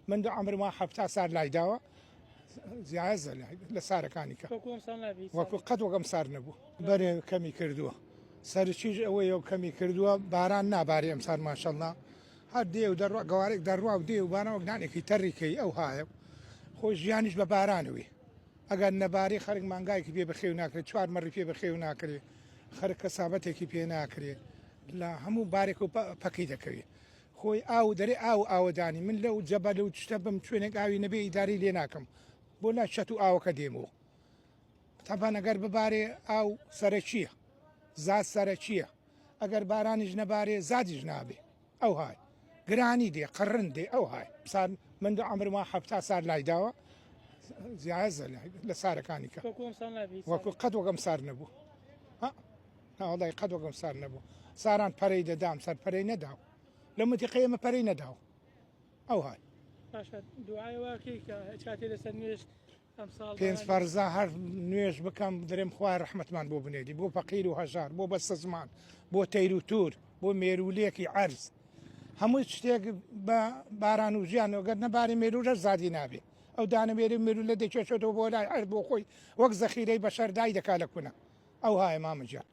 منذ عمر ما حفتا سار لای داوە زیازە لە سارەکانی کە وەکو قەت وەگەم سار نەبوو بەرێ کەمی کردووە سەرچیش ئەوەی ئەو کەمی کردووە باران نابارێ ئەم سار ماشەڵڵا هەر دێ و دەڕوا گەوارێک دەڕوا و دێ و بانەوەک نانێکی تەڕیکەی ئەو هایە خۆی ژیانیش بە بارانەوەی ئەگەر نەباری خەرک مانگایکی پێ بەخێو ناکرێت چوار مەڕی پێ بەخێو ناکرێت خەرک کەسابەتێکی پێ ناکرێت لە هەموو بارێک و پەکەی دەکەوێت خۆی ئاو دەرێ ئاوەدانی من لەو جەبەل و شتە بم شوێنێک ئاوی نەبێ ئیداری لێ ناکەم بۆ لا شەت و ئاوەکە دێمەوە تەبان ئەگەر ببارێ ئاو سەرەکیە زاد سەرەکیە ئەگەر بارانیش نەبارێ زادیش نابێ ئەو های گرانی دێ قڕن دێ ئەو های سار من عمر ما حفتا سار لای داوە زیازە لە سارەکانی کە وەکو قەت وەگەم سار نەبوو ناوەڵی قەت وەگەم سار نەبوو ساران پەرەی دەدام سەر پەرەی نەداو لە متیقی ئێمە پەرەی نەداو ئەو های پێنج فەرزا هەر نوێژ بکەم دەرێم خوای ڕەحمەتمان بۆ بنێدی بۆ فەقیر و هەژار بۆ بەستە زمان بۆ تەیر و تور بۆ مێرولێکی عەرز هەموو شتێک بە باران و ژیان ئەگەر نەباری مێرولە زادی نابێ ئەو دانەمێری مێرولە دەکێشێتەوە بۆ لای هەر بۆ خۆی وەک زەخیرەی بەشەر دای دەکا لە کونە ئەو هایە مامەجیان